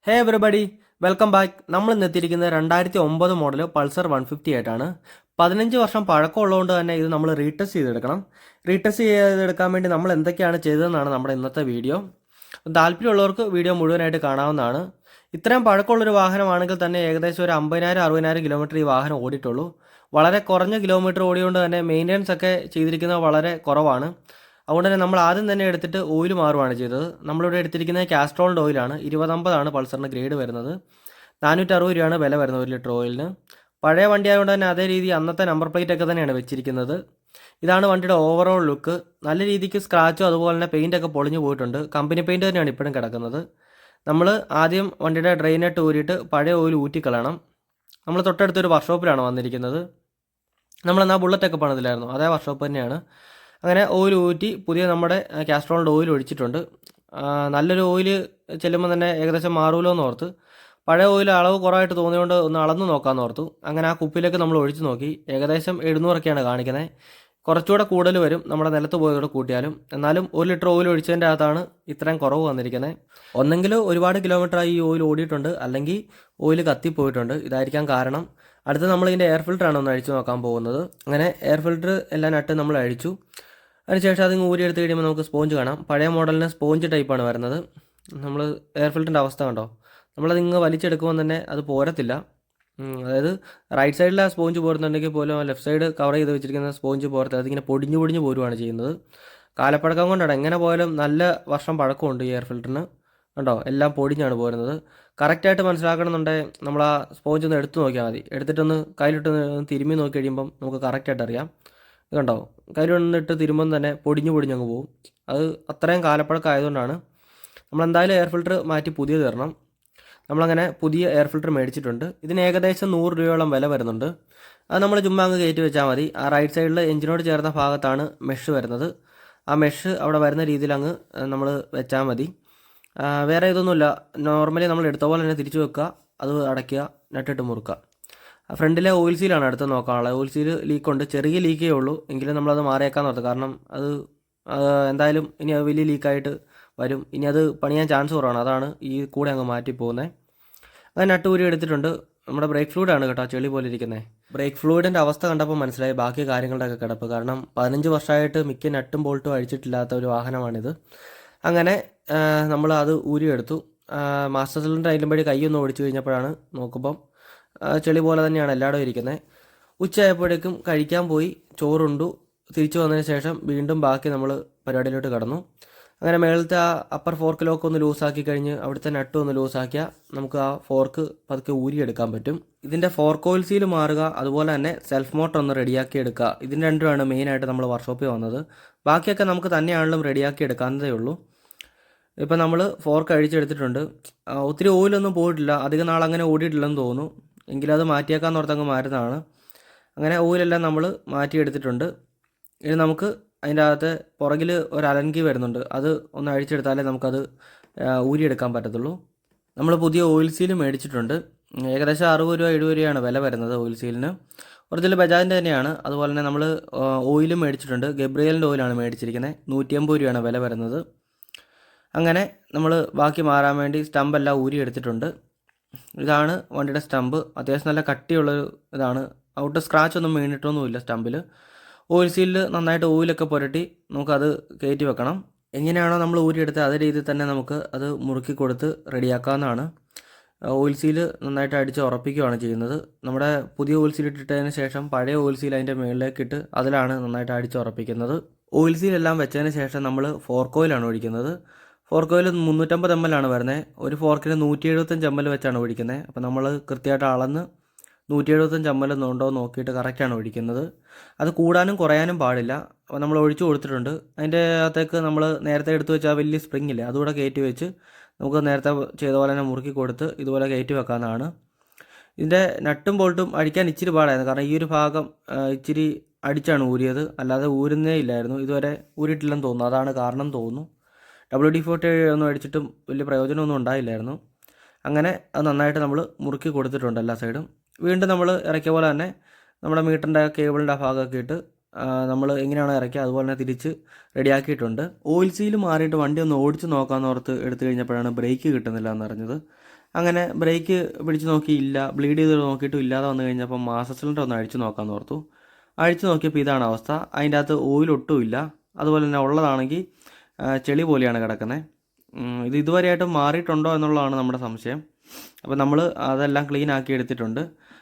ഹേ everybody, welcome back. നമ്മൾ ഇന്ന് എത്തിയിരിക്കുന്നത് 2009 മോഡൽ പൾസർ 150 ആയിട്ടാണ്. 15 വർഷം പഴക്കമുള്ളതുകൊണ്ട് തന്നെ ഇത് നമ്മൾ റീടെസ്റ്റ് ചെയ്തെടുക്കണം. റീടെസ്റ്റ് ചെയ്തെടുക്കാൻ വേണ്ടി നമ്മൾ എന്തൊക്കെയാണ് ചെയ്തതെന്നാണ് നമ്മുടെ ഇന്നത്തെ വീഡിയോ. താല്പര്യമുള്ളവർക്ക് വീഡിയോ മുഴുവനായിട്ട് കാണാവുന്നതാണ്. ഇത്രയും പഴക്കമുള്ളൊരു വാഹനമാണെങ്കിൽ തന്നെ ഏകദേശം ഒരു 50,000-60,000 കിലോമീറ്റർ ഈ വാഹനം ഓടിയിട്ടുള്ളൂ. വളരെ കുറഞ്ഞ കിലോമീറ്റർ ഓടിയുകൊണ്ട് തന്നെ മെയിൻ്റെനൻസ് ഒക്കെ ചെയ്തിരിക്കുന്നത് വളരെ കുറവാണ്. അതുകൊണ്ട് തന്നെ നമ്മൾ ആദ്യം തന്നെ എടുത്തിട്ട് ഓയിൽ മാറുകയാണ് ചെയ്തത്. നമ്മളിവിടെ എടുത്തിരിക്കുന്നത് കാസ്ട്രോളിൻ്റെ ഓയിലാണ്. 2050 പൾസറിന് ഗ്രേഡ് വരുന്നത്. 460 രൂപയാണ് വില വരുന്നത് 1 ലിറ്റർ ഓയിലിന്. പഴയ വണ്ടി ആയതുകൊണ്ട് തന്നെ അതേ രീതി അന്നത്തെ നമ്പർ പ്ലേറ്റ് ഒക്കെ തന്നെയാണ് വെച്ചിരിക്കുന്നത്. ഇതാണ് വണ്ടിയുടെ ഓവറോൾ ലുക്ക്. നല്ല രീതിക്ക് സ്ക്രാച്ചോ അതുപോലെ തന്നെ പെയിൻ്റ് ഒക്കെ പൊളിഞ്ഞു പോയിട്ടുണ്ട്. കമ്പനി പെയിൻറ്റ് തന്നെയാണ് ഇപ്പോഴും കിടക്കുന്നത്. നമ്മൾ ആദ്യം വണ്ടിയുടെ ഡ്രെയിനെട്ട് ഊരിയിട്ട് പഴയ ഓയിൽ ഊറ്റിക്കളയണം. നമ്മൾ തൊട്ടടുത്തൊരു വർക്ക്ഷോപ്പിലാണ് വന്നിരിക്കുന്നത്. നമ്മളെന്നാൽ ബുള്ളറ്റൊക്കെ പണിതില്ലായിരുന്നു, അതേ വർക്ക്ഷോപ്പ് തന്നെയാണ്. അങ്ങനെ ഓയിൽ ഊറ്റി പുതിയ നമ്മുടെ കാസ്ട്രോളിൻ്റെ ഓയിൽ ഒഴിച്ചിട്ടുണ്ട്. നല്ലൊരു ഓയിൽ ചെല്ലുമ്പോൾ തന്നെ ഏകദേശം മാറുമല്ലോ എന്ന് ഓർത്ത് പഴയ ഓയിൽ അളവ് കുറവായിട്ട് തോന്നിയതുകൊണ്ട് ഒന്ന് അളന്ന് നോക്കാമെന്ന് ഓർത്തു. അങ്ങനെ ആ കുപ്പിയിലേക്ക് നമ്മൾ ഒഴിച്ച് നോക്കി. ഏകദേശം 700 കാണിക്കുന്നത്. കുറച്ചുകൂടെ കൂടുതൽ വരും നമ്മുടെ നിലത്ത് പോയതോടെ കൂട്ടിയാലും. എന്നാലും 1 ലിറ്റർ ഓയിൽ ഒഴിച്ചതിൻ്റെ അകത്താണ് ഇത്രയും കുറവ് വന്നിരിക്കുന്നത്. ഒന്നെങ്കിൽ ഒരുപാട് കിലോമീറ്ററായി ഈ ഓയിൽ ഓടിയിട്ടുണ്ട്, അല്ലെങ്കിൽ ഓയിൽ കത്തിപ്പോയിട്ടുണ്ട്. ഇതായിരിക്കാം കാരണം. അടുത്ത് നമ്മൾ ഇതിൻ്റെ എയർ ഫിൽറ്ററാണ് ഒന്ന് അഴിച്ചു നോക്കാൻ പോകുന്നത്. അങ്ങനെ എയർ ഫിൽറ്റർ എല്ലാം നട്ട് നമ്മൾ അഴിച്ചു. അതിനുശേഷം അതിങ്ങ് ഊരി എടുത്ത് കഴിയുമ്പോൾ നമുക്ക് സ്പോഞ്ച് കാണാം. പഴയ മോഡലിന് സ്പോഞ്ച് ടൈപ്പാണ് വരുന്നത്. നമ്മൾ എയർ ഫിൽറ്ററിൻ്റെ അവസ്ഥ കണ്ടോ, നമ്മളതിങ്ങ് വലിച്ചെടുക്കുമ്പോൾ തന്നെ അത് പോരത്തില്ല. അതായത് റൈറ്റ് സൈഡിലെ സ്പോഞ്ച് പോരുന്നുണ്ടെങ്കിൽ പോലും ലെഫ്റ്റ് സൈഡ് കവർ ചെയ്ത് വെച്ചിരിക്കുന്ന സ്പോഞ്ച് പോരത്തില്ല. അതിങ്ങനെ പൊടിഞ്ഞു പൊടിഞ്ഞു പോരുവാണ് ചെയ്യുന്നത്. കാലപ്പഴക്കം കൊണ്ടാണ്. എങ്ങനെ പോയാലും നല്ല വർഷം പഴക്കമുണ്ട് ഈ എയർ ഫിൽറ്ററിന്. കണ്ടോ, എല്ലാം പൊടിഞ്ഞാണ് പോരുന്നത്. കറക്റ്റായിട്ട് മനസ്സിലാക്കണമെന്നുണ്ടെങ്കിൽ നമ്മൾ ആ സ്പോഞ്ച് ഒന്ന് എടുത്ത് നോക്കിയാൽ മതി. എടുത്തിട്ടൊന്ന് കയ്യിലിട്ടൊന്ന് തിരുമ്മി നോക്കി കഴിയുമ്പം നമുക്ക് കറക്റ്റായിട്ട് അറിയാം. ഇത് കണ്ടോ, കയ്യിൽ വന്നിട്ട് തിരുമ്പം തന്നെ പൊടിഞ്ഞു പൊടിഞ്ഞങ്ങ് പോകും. അത് അത്രയും കാലപ്പഴക്കം ആയതുകൊണ്ടാണ്. നമ്മളെന്തായാലും എയർ ഫിൽറ്റർ മാറ്റി പുതിയത് തരണം. നമ്മളങ്ങനെ പുതിയ എയർ ഫിൽറ്റർ മേടിച്ചിട്ടുണ്ട്. ഇതിന് ഏകദേശം 100 രൂപയോളം വില വരുന്നുണ്ട്. അത് നമ്മൾ ചുമ്മാ അങ്ങ് കയറ്റി വെച്ചാൽ മതി. ആ റൈറ്റ് സൈഡിൽ എഞ്ചിനോട് ചേർന്ന ഭാഗത്താണ് മെഷ് വരുന്നത്. ആ മെഷ് അവിടെ വരുന്ന രീതിയിൽ അങ്ങ് നമ്മൾ വെച്ചാൽ മതി. വേറെ ഇതൊന്നുമില്ല. നോർമലി നമ്മൾ എടുത്ത പോലെ തന്നെ തിരിച്ചു വെക്കുക, അത് അടയ്ക്കുക, നട്ടിട്ട് മുറുക്കുക. ഫ്രണ്ടിലെ ഓയിൽ സീലാണ് അടുത്ത് നോക്കാനുള്ളത്. ഓയിൽ സീൽ ലീക്കുണ്ട്, ചെറിയ ലീക്കേ ഉള്ളൂ. എങ്കിലും നമ്മളത് മാറിയേക്കാൻ നോക്കുക. കാരണം അത് എന്തായാലും ഇനി അത് വലിയ ലീക്കായിട്ട് വരും. ഇനി അത് പണിയാൻ ചാൻസ് കുറവാണ്. അതാണ് ഈ കൂടെ അങ്ങ് മാറ്റി പോകുന്നത്. അത് നട്ടൂരി എടുത്തിട്ടുണ്ട്. നമ്മുടെ ബ്രേക്ക് ഫ്ലൂയിഡാണ് കേട്ടോ ചെളി പോലെ ഇരിക്കുന്നത്. ബ്രേക്ക് ഫ്ലൂയിഡിൻ്റെ അവസ്ഥ കണ്ടപ്പോൾ മനസ്സിലായി ബാക്കി കാര്യങ്ങളുടെയൊക്കെ കിടപ്പ്. കാരണം 15 വർഷമായിട്ട് മിക്ക നട്ടും ബോൾട്ടും അഴിച്ചിട്ടില്ലാത്ത ഒരു വാഹനമാണിത്. അങ്ങനെ നമ്മൾ അത് ഊരിയെടുത്തു. മാസ്റ്റർ സിലിണ്ടർ അതിലും വഴി കൈയൊന്ന് ഓടിച്ചു കഴിഞ്ഞപ്പോഴാണ് നോക്കുമ്പം ചെളി പോലെ തന്നെയാണ് എല്ലായിടും ഇരിക്കുന്നത്. ഉച്ചയായപ്പോഴേക്കും കഴിക്കാൻ പോയി, ചോറുണ്ടു. തിരിച്ചു വന്നതിന് ശേഷം വീണ്ടും ബാക്കി നമ്മൾ പരിപാടിയിലോട്ട് കടന്നു. അങ്ങനെ മേളത്തെ ആ അപ്പർ ഫോർക്ക് ലോക്ക് ഒന്ന് ലൂസാക്കി കഴിഞ്ഞ് അവിടുത്തെ നട്ടും ഒന്ന് ലൂസാക്കിയാൽ നമുക്ക് ആ ഫോർക്ക് പതുക്കെ ഊരിയെടുക്കാൻ പറ്റും. ഇതിൻ്റെ ഫോർക്ക് ഓയിൽ സീൽ മാറുക, അതുപോലെ തന്നെ സെൽഫ് മോട്ടർ ഒന്ന് റെഡിയാക്കി എടുക്കുക. ഇതിന് രണ്ടുമാണ് മെയിനായിട്ട് നമ്മൾ വർക്ക്ഷോപ്പിൽ വന്നത്. ബാക്കിയൊക്കെ നമുക്ക് തന്നെയാണെങ്കിലും റെഡിയാക്കി എടുക്കാവുന്നതേ ഉള്ളൂ. ഇപ്പം നമ്മൾ ഫോർക്ക് അഴിച്ചെടുത്തിട്ടുണ്ട്. ഒത്തിരി ഓയിലൊന്നും പോയിട്ടില്ല, അധികം നാൾ അങ്ങനെ ഓടിയിട്ടില്ലെന്ന് തോന്നുന്നു. എങ്കിലും അത് മാറ്റിയേക്കാന്ന് ഓർത്തങ്ങ് മാറ്റുന്നതാണ്. അങ്ങനെ ഓയിലെല്ലാം നമ്മൾ മാറ്റിയെടുത്തിട്ടുണ്ട്. ഇനി നമുക്ക് അതിൻ്റെ അകത്ത് പുറകിൽ ഒരു അലൻകി വരുന്നുണ്ട്. അത് ഒന്ന് അഴിച്ചെടുത്താലേ നമുക്കത് ഊരിയെടുക്കാൻ പറ്റത്തുള്ളൂ. നമ്മൾ പുതിയ ഓയിൽ സീൽ മേടിച്ചിട്ടുണ്ട്. ഏകദേശം 60 രൂപ 70 രൂപയാണ് വില വരുന്നത് ഓയിൽ സീലിന്. ഒറിജിനൽ ബജാജിൻ്റെ തന്നെയാണ്. അതുപോലെ തന്നെ നമ്മൾ ഓയിലും മേടിച്ചിട്ടുണ്ട്. ഗബ്രിയലിൻ്റെ ഓയിലാണ് മേടിച്ചിരിക്കുന്നത്. 150 രൂപയാണ് വില വരുന്നത്. അങ്ങനെ നമ്മൾ ബാക്കി മാറാൻ വേണ്ടി സ്റ്റമ്പെല്ലാം ഊരിയെടുത്തിട്ടുണ്ട്. ഇതാണ് വണ്ടിയുടെ സ്റ്റമ്പ്. അത്യാവശ്യം നല്ല കട്ടിയുള്ളൊരു ഇതാണ്. ഔട്ട് സ്ക്രാച്ച് ഒന്നും വീണിട്ടൊന്നുമില്ല സ്റ്റമ്പിൽ. ഓയിൽ സീലിൽ നന്നായിട്ട് ഓയിലൊക്കെ പുരട്ടി നമുക്കത് കയറ്റി വെക്കണം. എങ്ങനെയാണോ നമ്മൾ ഊരിയെടുത്ത് അതേ രീതിയിൽ തന്നെ നമുക്ക് അത് മുറുക്കി കൊടുത്ത് റെഡിയാക്കാവുന്നതാണ്. ഓയിൽ സീല് നന്നായിട്ട് അടിച്ച് ഉറപ്പിക്കുകയാണ് ചെയ്യുന്നത്. നമ്മുടെ പുതിയ ഓയിൽ സീൽ ഇട്ടിട്ടതിന് ശേഷം പഴയ ഓയിൽ സീൽ അതിൻ്റെ മുകളിലേക്ക് ഇട്ട് അതിലാണ് നന്നായിട്ട് അടിച്ച് ഉറപ്പിക്കുന്നത്. ഓയിൽ സീലെല്ലാം വെച്ചതിന് ശേഷം നമ്മൾ ഫോർക്ക് ഓയിലാണ് ഒഴിക്കുന്നത്. ഫോർക്ക് ഓയിൽ 350 ml ആണ് വരുന്നത്. ഒരു ഫോർക്കിന് 175 ml വെച്ചാണ് ഒഴിക്കുന്നത്. അപ്പോൾ നമ്മൾ കൃത്യമായിട്ട് അളന്ന് 175 ml ഉണ്ടോ നോക്കിയിട്ട് കറക്റ്റാണ് ഒഴിക്കുന്നത്. അത് കൂടാനും കുറയാനും പാടില്ല. അപ്പോൾ നമ്മൾ ഒഴിച്ചു കൊടുത്തിട്ടുണ്ട്. അതിൻ്റെ അകത്തേക്ക് നമ്മൾ നേരത്തെ എടുത്തു വെച്ചാൽ വലിയ സ്പ്രിങ് ഇല്ലേ, അതുകൂടെ കയറ്റി വെച്ച് നമുക്ക് നേരത്തെ ചെയ്ത പോലെ തന്നെ മുറുക്കി കൊടുത്ത് ഇതുപോലെ കയറ്റി വെക്കാവുന്നതാണ്. ഇതിൻ്റെ നട്ടും ബോൾട്ടും അടിക്കാൻ ഇച്ചിരി പാടായിരുന്നു. കാരണം ഈ ഒരു ഭാഗം ഇച്ചിരി അടിച്ചാണ് ഊരിയത്, അല്ലാതെ ഊരുന്നേ ഇല്ലായിരുന്നു. ഇതുവരെ ഊരിയിട്ടില്ലെന്ന് തോന്നുന്നു. അതാണ് കാരണം തോന്നുന്നു. WD-40 ഒന്നും അടിച്ചിട്ടും വലിയ പ്രയോജനമൊന്നും ഉണ്ടായില്ലായിരുന്നു. അങ്ങനെ അത് നന്നായിട്ട് നമ്മൾ മുറുക്കി കൊടുത്തിട്ടുണ്ട് എല്ലാ സൈഡും. വീണ്ടും നമ്മൾ ഇറക്കിയ പോലെ തന്നെ നമ്മുടെ മീറ്ററിൻ്റെ കേബിളിൻ്റെ ആ ഭാഗമൊക്കെ ഇട്ട് നമ്മൾ എങ്ങനെയാണോ ഇറക്കിയത് അതുപോലെ തന്നെ തിരിച്ച് റെഡിയാക്കിയിട്ടുണ്ട്. ഓയിൽ സീൽ മാറിയിട്ട് വണ്ടി ഒന്ന് ഓടിച്ച് നോക്കാമെന്ന് ഓർത്ത് എടുത്തു കഴിഞ്ഞപ്പോഴാണ് ബ്രേക്ക് കിട്ടുന്നില്ല എന്നറിഞ്ഞത്. അങ്ങനെ ബ്രേക്ക് പിടിച്ച് നോക്കിയില്ല, ബ്ലീഡ് ചെയ്ത് നോക്കിയിട്ടും ഇല്ലാതെ വന്നു കഴിഞ്ഞപ്പോൾ മാസ്റ്റർ സിലിണ്ടർ ഒന്ന് അഴിച്ചു നോക്കാമെന്ന് ഓർത്തു. അഴിച്ചു നോക്കിയപ്പോൾ ഇതാണ് അവസ്ഥ. അതിൻ്റെ അകത്ത് ഓയിൽ ഒട്ടുമില്ല. അതുപോലെ തന്നെ ഉള്ളതാണെങ്കിൽ ചെളി പോലെയാണ് കിടക്കുന്നത്. ഇത് ഇതുവരെയായിട്ടും മാറിയിട്ടുണ്ടോ എന്നുള്ളതാണ് നമ്മുടെ സംശയം. അപ്പോൾ നമ്മൾ അതെല്ലാം ക്ലീൻ ആക്കി എടുത്തിട്ടുണ്ട്.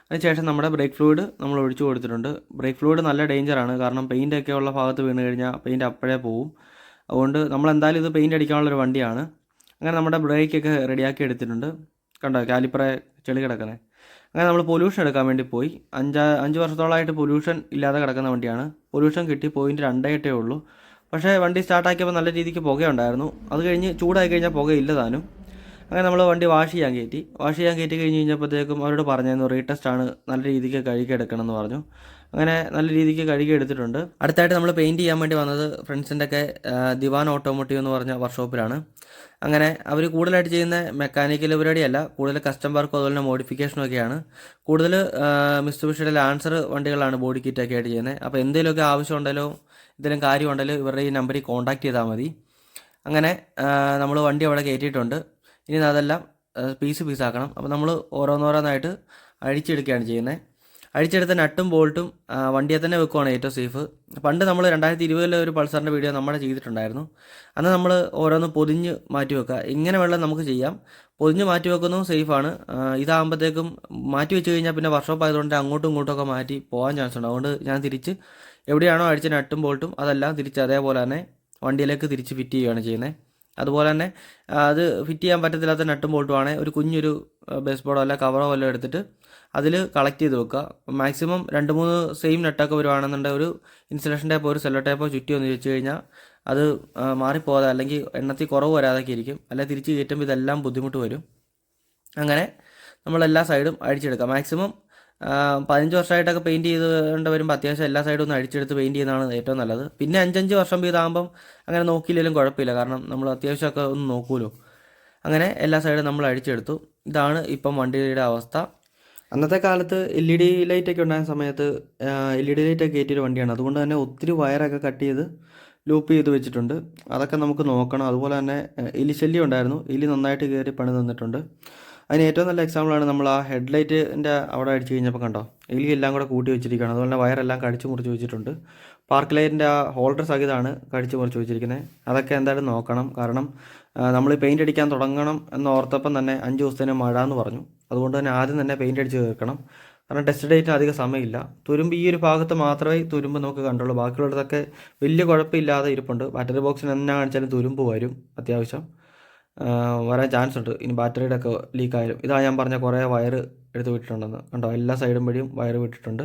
അതിനുശേഷം നമ്മുടെ ബ്രേക്ക് ഫ്ലൂയിഡ് നമ്മൾ ഒഴിച്ചു കൊടുത്തിട്ടുണ്ട്. ബ്രേക്ക് ഫ്ലൂയിഡ് നല്ല ഡേഞ്ചറാണ്, കാരണം പെയിൻ്റൊക്കെ ഉള്ള ഭാഗത്ത് വീണ് കഴിഞ്ഞാൽ പെയിൻറ്റ് അപ്പോഴേ പോവും. അതുകൊണ്ട് നമ്മൾ എന്തായാലും ഇത് പെയിൻറ്റ് അടിക്കാനുള്ളൊരു വണ്ടിയാണ്. അങ്ങനെ നമ്മുടെ ബ്രേക്കൊക്കെ റെഡിയാക്കി എടുത്തിട്ടുണ്ട്. കണ്ടോ കാലിപ്പറെ ചെളി കിടക്കുന്നത്. അങ്ങനെ നമ്മൾ പൊല്യൂഷൻ എടുക്കാൻ വേണ്ടി പോയി. 5 വർഷത്തോളമായിട്ട് പൊല്യൂഷൻ ഇല്ലാതെ കിടക്കുന്ന വണ്ടിയാണ്. പൊല്യൂഷൻ കിട്ടി 0.28 ഉള്ളൂ. പക്ഷേ വണ്ടി സ്റ്റാർട്ടാക്കിയപ്പോൾ നല്ല രീതിക്ക് പുകയുണ്ടായിരുന്നു. അത് കഴിഞ്ഞ് ചൂടായി കഴിഞ്ഞാൽ പുകയില്ല താനും. അങ്ങനെ നമ്മൾ വണ്ടി വാഷ് ചെയ്യാൻ കയറ്റി കഴിഞ്ഞ് കഴിഞ്ഞപ്പോഴത്തേക്കും അവരോട് പറഞ്ഞായിരുന്നു റീടെസ്റ്റാണ്, നല്ല രീതിക്ക് കഴുകിയെടുക്കണം എന്ന് പറഞ്ഞു. അങ്ങനെ നല്ല രീതിക്ക് കഴുകി എടുത്തിട്ടുണ്ട്. അടുത്തായിട്ട് നമ്മൾ പെയിൻറ്റ് ചെയ്യാൻ വേണ്ടി വന്നത് ഫ്രണ്ട്സിൻ്റെ ഒക്കെ ദിവാൻ ഓട്ടോമോട്ടീവ് എന്ന് പറഞ്ഞ വർക്ക്ഷോപ്പിലാണ്. അങ്ങനെ അവർ കൂടുതലായിട്ട് ചെയ്യുന്ന മെക്കാനിക്കൽ പരിപാടിയല്ല, കൂടുതൽ കസ്റ്റം വർക്കും അതുപോലെ തന്നെ മോഡിഫിക്കേഷനും ഒക്കെയാണ്. കൂടുതൽ മിസ്റ്റുബിഷിയുടെ ലാൻസർ വണ്ടികളാണ് ബോഡി കിറ്റൊക്കെ ആയിട്ട് ചെയ്യുന്നത്. അപ്പോൾ എന്തെങ്കിലുമൊക്കെ ആവശ്യം ഉണ്ടെങ്കിലോ എന്തെങ്കിലും കാര്യം ഉണ്ടെങ്കിൽ ഇവരുടെ ഈ നമ്പറിൽ കോൺടാക്ട് ചെയ്താൽ മതി. അങ്ങനെ നമ്മൾ വണ്ടി അവിടെ കയറ്റിയിട്ടുണ്ട്. ഇനി അതെല്ലാം പീസാക്കണം. അപ്പോൾ നമ്മൾ ഓരോന്നോരോന്നായിട്ട് അഴിച്ചെടുക്കുകയാണ് ചെയ്യുന്നത്. അഴിച്ചെടുത്ത നട്ടും ബോൾട്ടും വണ്ടിയെ തന്നെ വെക്കുവാണ് ഏറ്റവും സേഫ്. പണ്ട് നമ്മൾ 2020 ഒരു പൾസറിൻ്റെ വീഡിയോ നമ്മുടെ ചെയ്തിട്ടുണ്ടായിരുന്നു. അന്ന് നമ്മൾ ഓരോന്ന് പൊതിഞ്ഞ് മാറ്റി വെക്കുക. ഇങ്ങനെ വെള്ളം നമുക്ക് ചെയ്യാം. പൊതിഞ്ഞ് മാറ്റി വെക്കുന്നതും സേഫാണ്. ഇതാകുമ്പോഴത്തേക്കും മാറ്റി വെച്ച് കഴിഞ്ഞാൽ പിന്നെ വർക്ക്ഷോപ്പ് ആയതുകൊണ്ട് അങ്ങോട്ടും ഇങ്ങോട്ടും മാറ്റി പോകാൻ ചാൻസ് ഉണ്ട്. അതുകൊണ്ട് ഞാൻ തിരിച്ച് എവിടെയാണോ അഴിച്ച നട്ടും ബോൾട്ടും അതെല്ലാം തിരിച്ച് അതേപോലെ തന്നെ വണ്ടിയിലേക്ക് തിരിച്ച് ഫിറ്റ് ചെയ്യുകയാണ് ചെയ്യുന്നത്. അതുപോലെ തന്നെ അത് ഫിറ്റ് ചെയ്യാൻ പറ്റത്തില്ലാത്ത നട്ടും ബോൾട്ടും ഒരു കുഞ്ഞൊരു ബേസ് ബോർഡോ അല്ല കവറോ വല്ലതും എടുത്തിട്ട് അതിൽ കളക്ട് ചെയ്ത് വെക്കുക. മാക്സിമം 2-3 സെയിം നട്ടൊക്കെ വരുവാണെന്നുണ്ടെങ്കിൽ ഒരു ഇൻസുലേഷൻ ടേപ്പോ ഒരു സെല്ലോ ടേപ്പോ ചുറ്റി ഒന്ന് വെച്ച് കഴിഞ്ഞാൽ അത് മാറിപ്പോകാതെ അല്ലെങ്കിൽ എണ്ണത്തിൽ കുറവ് വരാതൊക്കെ ഇരിക്കും. അല്ലെങ്കിൽ തിരിച്ച് കയറ്റുമ്പോൾ ഇതെല്ലാം ബുദ്ധിമുട്ട് വരും. അങ്ങനെ നമ്മളെല്ലാ സൈഡും അഴിച്ചെടുക്കുക. മാക്സിമം 15 വർഷമായിട്ടൊക്കെ പെയിൻറ്റ് ചെയ്തുകൊണ്ട് വരുമ്പോൾ അത്യാവശ്യം എല്ലാ സൈഡും ഒന്ന് അഴിച്ചെടുത്ത് പെയിൻറ്റ് ചെയ്യുന്നതാണ് ഏറ്റവും നല്ലത്. പിന്നെ 5 വർഷം ഇതാകുമ്പം അങ്ങനെ നോക്കിയില്ലെങ്കിലും കുഴപ്പമില്ല, കാരണം നമ്മൾ അത്യാവശ്യമൊക്കെ ഒന്ന് നോക്കുമല്ലോ. അങ്ങനെ എല്ലാ സൈഡും നമ്മൾ അഴിച്ചെടുത്തു. ഇതാണ് ഇപ്പം വണ്ടിയുടെ അവസ്ഥ. അന്നത്തെ കാലത്ത് LED ലൈറ്റൊക്കെ ഉണ്ടായിരുന്ന സമയത്ത് LED ലൈറ്റൊക്കെ കയറ്റിയൊരു വണ്ടിയാണ്. അതുകൊണ്ട് തന്നെ ഒത്തിരി വയറൊക്കെ കട്ട് ചെയ്ത് ലൂപ്പ് ചെയ്ത് വെച്ചിട്ടുണ്ട്. അതൊക്കെ നമുക്ക് നോക്കണം. അതുപോലെ തന്നെ എലി ശല്യം ഉണ്ടായിരുന്നു. എലി നന്നായിട്ട് കയറി പണി തന്നിട്ടുണ്ട്. അതിന് ഏറ്റവും നല്ല എക്സാമ്പിളാണ് നമ്മൾ ആ ഹെഡ്ലൈറ്റിൻ്റെ അവിടെ അടിച്ച് കഴിഞ്ഞപ്പോൾ കണ്ടോ, എലി എല്ലാം കൂടെ കൂട്ടി വെച്ചിരിക്കുകയാണ്. അതുപോലെ തന്നെ വയറെല്ലാം കടിച്ചു മുറിച്ച് വെച്ചിട്ടുണ്ട്. പാർക്ക് ലൈറ്റിൻ്റെ ആ ഹോൾഡർ സഹിതമാണ് കടിച്ചു മുറിച്ച് വെച്ചിരിക്കുന്നത്. അതൊക്കെ എന്തായാലും നോക്കണം. കാരണം നമ്മൾ പെയിൻ്റ് അടിക്കാൻ തുടങ്ങണം എന്ന് ഓർത്തപ്പം തന്നെ 5 ദിവസത്തിന് മഴ എന്ന് പറഞ്ഞു. അതുകൊണ്ട് തന്നെ ആദ്യം തന്നെ പെയിൻ്റ് അടിച്ച് തീർക്കണം. കാരണം ടെസ്റ്റ് ഡേറ്റിന് അധികം സമയമില്ല. തുരുമ്പ് ഈ ഒരു ഭാഗത്ത് മാത്രമേ തുരുമ്പ് നമുക്ക് കണ്ടുള്ളൂ. ബാക്കിയുള്ളതൊക്കെ വലിയ കുഴപ്പമില്ലാതെ ഇരിപ്പുണ്ട്. ബാറ്ററി ബോക്സിന് എന്നാ കാണിച്ചാലും തുരുമ്പ് വരും, അത്യാവശ്യം വരാൻ ചാൻസ് ഉണ്ട്. ഇനി ബാറ്ററിയുടെ ഒക്കെ ലീക്കായാലും. ഇതാ ഞാൻ പറഞ്ഞ കുറേ വയർ എടുത്ത് വിട്ടിട്ടുണ്ടെന്ന് കണ്ടോ, എല്ലാ സൈഡും വഴിയും വയർ വിട്ടിട്ടുണ്ട്.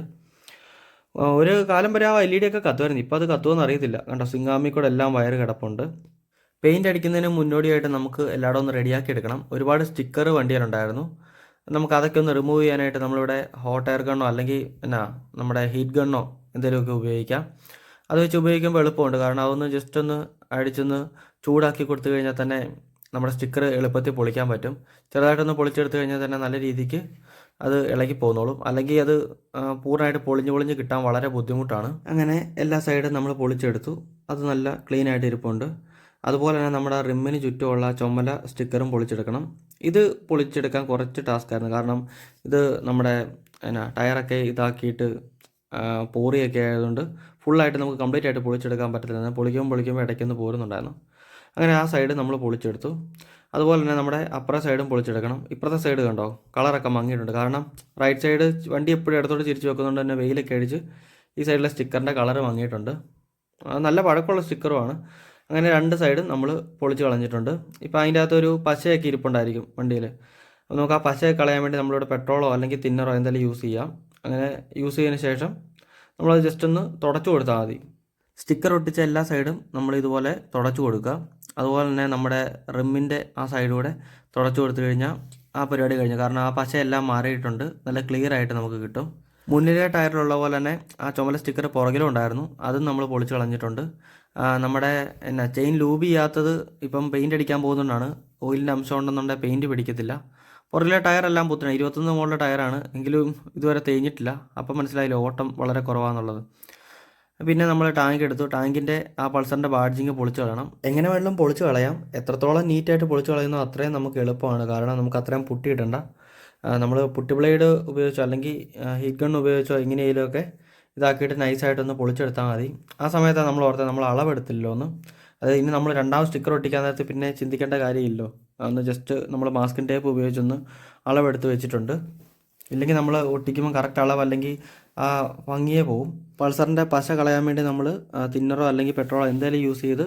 ഒരു കാലം വരെ ആ LED ഒക്കെ കത്തുമായിരുന്നു. ഇപ്പോൾ അത് കത്തുമെന്ന് അറിയത്തില്ല. കണ്ടോ, സിംഗാമി കൂടെ എല്ലാം വയർ കിടപ്പുണ്ട്. പെയിൻ്റ് അടിക്കുന്നതിന് മുന്നോടിയായിട്ട് നമുക്ക് എല്ലായിടും ഒന്ന് റെഡിയാക്കി എടുക്കണം. ഒരുപാട് സ്റ്റിക്കർ വണ്ടിയിലുണ്ടായിരുന്നു. നമുക്ക് അതൊക്കെ ഒന്ന് റിമൂവ് ചെയ്യാനായിട്ട് നമ്മളിവിടെ ഹോട്ട് എയർ ഗണ്ണോ അല്ലെങ്കിൽ നമ്മുടെ ഹീറ്റ് ഗണ്ണോ എന്തെങ്കിലുമൊക്കെ ഉപയോഗിക്കാം. അത് വെച്ച് ഉപയോഗിക്കുമ്പോൾ എളുപ്പമുണ്ട്. കാരണം അതൊന്ന് ജസ്റ്റ് ഒന്ന് അടിച്ചൊന്ന് ചൂടാക്കി കൊടുത്തു കഴിഞ്ഞാൽ തന്നെ നമ്മുടെ സ്റ്റിക്കർ എളുപ്പത്തിൽ പൊളിക്കാൻ പറ്റും. ചെറുതായിട്ടൊന്ന് പൊളിച്ചെടുത്ത് കഴിഞ്ഞാൽ തന്നെ നല്ല രീതിക്ക് അത് ഇളകി പോന്നോളും. അല്ലെങ്കിൽ അത് പൂർണ്ണമായിട്ട് പൊളിഞ്ഞ് കിട്ടാൻ വളരെ ബുദ്ധിമുട്ടാണ്. അങ്ങനെ എല്ലാ സൈഡും നമ്മൾ പൊളിച്ചെടുത്തു. അത് നല്ല ക്ലീൻ ആയിട്ട് ഇരിപ്പുണ്ട്. അതുപോലെ തന്നെ നമ്മുടെ റിമ്മിന് ചുറ്റുമുള്ള ചുമല സ്റ്റിക്കറും പൊളിച്ചെടുക്കണം. ഇത് പൊളിച്ചെടുക്കാൻ കുറച്ച് ടാസ്ക്കായിരുന്നു. കാരണം ഇത് നമ്മുടെ ടയറൊക്കെ ഇതാക്കിയിട്ട് പോറിയൊക്കെ ആയതുകൊണ്ട് ഫുള്ളായിട്ട് നമുക്ക് കംപ്ലീറ്റ് ആയിട്ട് പൊളിച്ചെടുക്കാൻ പറ്റത്തില്ല. പൊളിക്കുമ്പോൾ ഇടയ്ക്കൊന്ന് പോരുന്നുണ്ടായിരുന്നു. അങ്ങനെ ആ സൈഡ് നമ്മൾ പൊളിച്ചെടുത്തു. അതുപോലെ തന്നെ നമ്മുടെ അപ്പുറ സൈഡും പൊളിച്ചെടുക്കണം. ഇപ്പുറത്തെ സൈഡ് കണ്ടോ, കളറൊക്കെ മങ്ങിയിട്ടുണ്ട്. കാരണം റൈറ്റ് സൈഡ് വണ്ടി എപ്പോഴും ഇടത്തോട്ട് തിരിച്ച് വെക്കുന്നതുകൊണ്ട് തന്നെ വെയിലൊക്കെ അടിച്ച് ഈ സൈഡിലെ സ്റ്റിക്കറിൻ്റെ കളറ് മങ്ങിയിട്ടുണ്ട്. നല്ല പഴക്കമുള്ള സ്റ്റിക്കറുമാണ്. അങ്ങനെ 2 സൈഡും നമ്മൾ പൊളിച്ച് കളഞ്ഞിട്ടുണ്ട്. ഇപ്പോൾ അതിൻ്റെ അകത്തൊരു പശയൊക്കെ ഇരിപ്പുണ്ടായിരിക്കും വണ്ടിയിൽ. അപ്പോൾ നമുക്ക് ആ പശയൊക്കെ കളയാൻ വേണ്ടി നമ്മളിവിടെ പെട്രോളോ അല്ലെങ്കിൽ തിന്നറോ എന്തെങ്കിലും യൂസ് ചെയ്യാം. അങ്ങനെ യൂസ് ചെയ്തതിന് ശേഷം നമ്മളത് ജസ്റ്റ് ഒന്ന് തുടച്ചു കൊടുത്താൽ മതി. സ്റ്റിക്കർ ഒട്ടിച്ച എല്ലാ സൈഡും നമ്മൾ ഇതുപോലെ തുടച്ചു കൊടുക്കുക. അതുപോലെ തന്നെ നമ്മുടെ റിമ്മിൻ്റെ ആ സൈഡിലൂടെ തുടച്ചു കൊടുത്തു കഴിഞ്ഞാൽ ആ പരിപാടി കഴിഞ്ഞു. കാരണം ആ പശയെല്ലാം മാറിയിട്ടുണ്ട്. നല്ല ക്ലിയർ ആയിട്ട് നമുക്ക് കിട്ടും. മുന്നിലെ ടയറിലുള്ള പോലെ തന്നെ ആ ചുമല സ്റ്റിക്കർ പുറകിലും ഉണ്ടായിരുന്നു. അതും നമ്മൾ പൊളിച്ച് കളഞ്ഞിട്ടുണ്ട്. നമ്മുടെ ചെയിൻ ലൂബ് ചെയ്യാത്തത് ഇപ്പം പെയിൻ്റ് അടിക്കാൻ പോകുന്നതുകൊണ്ടാണ്. ഓയിലിൻ്റെ അംശം ഉണ്ടെന്നുണ്ടെങ്കിൽ പെയിൻറ്റ് പിടിക്കത്തില്ല. പുറകിലെ ടയറെല്ലാം പുത്തണം. 21 മുകളിലെ ടയറാണ്, എങ്കിലും ഇതുവരെ തേഞ്ഞിട്ടില്ല. അപ്പം മനസ്സിലായില്ല ഓട്ടം വളരെ കുറവാണെന്നുള്ളത്. പിന്നെ നമ്മൾ ടാങ്ക് എടുത്തു. ടാങ്കിൻ്റെ ആ പൾസറിൻ്റെ ബാഡ്ജിങ് പൊളിച്ച് കളയണം. എങ്ങനെ വേണമെങ്കിലും പൊളിച്ച് കളയാം. എത്രത്തോളം നീറ്റായിട്ട് പൊളിച്ച് കളയുന്നോ അത്രയും നമുക്ക് എളുപ്പമാണ്. കാരണം നമുക്ക് അത്രയും പുട്ടിയിടണ്ട. നമ്മൾ പുട്ടി ബ്ലേഡ് ഉപയോഗിച്ചോ അല്ലെങ്കിൽ ഹീറ്റ് ഗൺ ഉപയോഗിച്ചോ എങ്ങനെയെങ്കിലുമൊക്കെ ഇതാക്കിയിട്ട് നൈസായിട്ടൊന്ന് പൊളിച്ചെടുത്താൽ മതി. ആ സമയത്താണ് നമ്മൾ ഓർത്തത് നമ്മൾ അളവെടുത്തില്ലല്ലോ ഒന്ന്. അത് ഇനി നമ്മൾ രണ്ടാമത് സ്റ്റിക്കർ ഒട്ടിക്കാൻ നേരത്ത് പിന്നെ ചിന്തിക്കേണ്ട കാര്യമില്ലല്ലോ. ഒന്ന് ജസ്റ്റ് നമ്മൾ മാസ്കിൻ ടേപ്പ് ഉപയോഗിച്ചൊന്ന് അളവെടുത്ത് വെച്ചിട്ടുണ്ട്. ഇല്ലെങ്കിൽ നമ്മൾ ഒട്ടിക്കുമ്പോൾ കറക്റ്റ് അളവ് അല്ലെങ്കിൽ ആ ഭംഗിയേ പോവും. പൾസറിൻ്റെ പശ കളയാൻ വേണ്ടി നമ്മൾ തിന്നറോ അല്ലെങ്കിൽ പെട്രോളോ എന്തെങ്കിലും യൂസ് ചെയ്ത്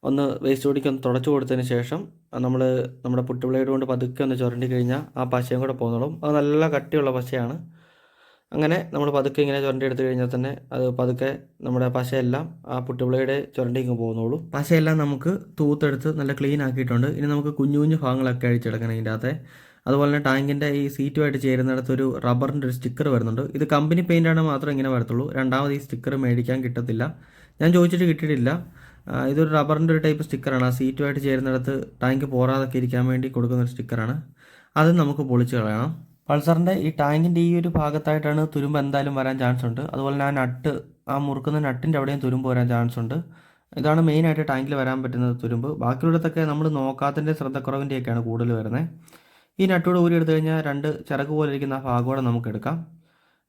ഒന്ന് വേസ്റ്റ് പൊടിക്ക് ഒന്ന് തുടച്ചു കൊടുത്തതിന് ശേഷം നമ്മൾ നമ്മുടെ പുട്ട് ബ്ലേഡ് കൊണ്ട് പതുക്കെ ഒന്ന് ചുരണ്ടി കഴിഞ്ഞാൽ ആ പശയും കൂടെ പോന്നോളും. അത് നല്ല കട്ടിയുള്ള പശയാണ്. അങ്ങനെ നമ്മൾ പതുക്കെ ഇങ്ങനെ ചുരണ്ടി എടുത്തു കഴിഞ്ഞാൽ തന്നെ അത് പതുക്കെ നമ്മുടെ പശയെല്ലാം ആ പുട്ട് ബ്ലേഡ് ചുരണ്ടി ഇങ്ങ് പോകുന്നോളും. പശയെല്ലാം നമുക്ക് തൂത്തെടുത്ത് നല്ല ക്ലീൻ ആക്കിയിട്ടുണ്ട്. ഇനി നമുക്ക് കുഞ്ഞു കുഞ്ഞു ഭാഗങ്ങളൊക്കെ അഴിച്ചെടുക്കണം ഇതിൻ്റെ അകത്തെ. അതുപോലെ തന്നെ ടാങ്കിൻ്റെ ഈ സീറ്റുമായിട്ട് ചേരുന്നിടത്ത് ഒരു റബ്ബറിൻ്റെ ഒരു സ്റ്റിക്കർ വരുന്നുണ്ട്. ഇത് കമ്പനി പെയിൻ്റാണ് മാത്രം ഇങ്ങനെ വരത്തുള്ളൂ. രണ്ടാമത് ഈ സ്റ്റിക്കർ മേടിക്കാൻ കിട്ടത്തില്ല. ഞാൻ ചോദിച്ചിട്ട് കിട്ടിയിട്ടില്ല. ഇതൊരു റബ്ബറിൻ്റെ ഒരു ടൈപ്പ് സ്റ്റിക്കറാണ്. ആ സീറ്റുമായിട്ട് ചേരുന്നിടത്ത് ടാങ്ക് പോരാതൊക്കെ ഇരിക്കാൻ വേണ്ടി കൊടുക്കുന്ന ഒരു സ്റ്റിക്കറാണ്. അത് നമുക്ക് പൊളിച്ച് കളയണം. പൾസറിൻ്റെ ഈ ടാങ്കിൻ്റെ ഈ ഒരു ഭാഗത്തായിട്ടാണ് തുരുമ്പ് എന്തായാലും വരാൻ ചാൻസ് ഉണ്ട്. അതുപോലെ തന്നെ ആ നട്ട്, ആ മുറുക്കുന്ന നട്ടിൻ്റെ അവിടെയും തുരുമ്പ് വരാൻ ചാൻസ് ഉണ്ട്. ഇതാണ് മെയിനായിട്ട് ടാങ്കിൽ വരാൻ പറ്റുന്നത് തുരുമ്പ്. ബാക്കിയുള്ളതൊക്കെ നമ്മൾ നോക്കാത്തതിൻ്റെ ശ്രദ്ധക്കുറവിൻ്റെയൊക്കെയാണ് കൂടുതൽ വരുന്നത്. ഈ നട്ടൂടെ ഊരി എടുത്തു കഴിഞ്ഞാൽ രണ്ട് ചിറക് പോലെ ഇരിക്കുന്ന ആ ഭാഗം നമുക്ക് എടുക്കാം.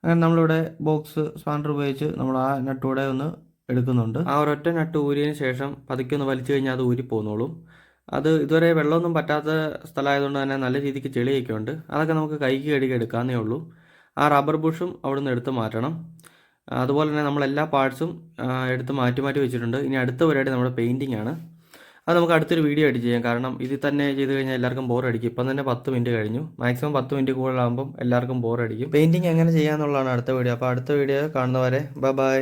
അങ്ങനെ നമ്മളിവിടെ ബോക്സ് സ്പാനർ ഉപയോഗിച്ച് നമ്മൾ ആ നട്ടൂടെ ഒന്ന് എടുക്കുന്നുണ്ട്. ആ ഒരൊറ്റ നട്ട് ഊരിയതിന് ശേഷം പതുക്കെ ഒന്ന് വലിച്ചു കഴിഞ്ഞാൽ അത് ഊരി പോന്നോളും. അത് ഇതുവരെ വെള്ളമൊന്നും പറ്റാത്ത സ്ഥലമായതുകൊണ്ട് തന്നെ നല്ല രീതിക്ക് ചെളിയൊക്കെ ഉണ്ട്. അതൊക്കെ നമുക്ക് കൈക്ക് കഴുകി എടുക്കാവുന്നേ ഉള്ളൂ. ആ റബ്ബർ ബുഷും അവിടെ നിന്ന് എടുത്ത് മാറ്റണം. അതുപോലെ തന്നെ നമ്മളെല്ലാ പാർട്സും എടുത്ത് മാറ്റി മാറ്റി വെച്ചിട്ടുണ്ട്. ഇനി അടുത്ത പരിപാടി നമ്മുടെ പെയിൻറ്റിംഗ് ആണ്. അത് നമുക്ക് അടുത്തൊരു വീഡിയോ ആയിട്ട് ചെയ്യാം. കാരണം ഇതിൽ തന്നെ ചെയ്ത് കഴിഞ്ഞാൽ എല്ലാവർക്കും ബോറടിക്കും. ഇപ്പം തന്നെ 10 മിനിറ്റ് കഴിഞ്ഞു. മാക്സിമം 10 മിനിറ്റ് കൂടുതലാകുമ്പം എല്ലാവർക്കും ബോറടിക്കും. പെയിൻറ്റിങ് എങ്ങനെ ചെയ്യാമെന്നുള്ളതാണ് അടുത്ത വീഡിയോ. അപ്പോൾ അടുത്ത വീഡിയോ കാണുന്നവരെ ബൈ.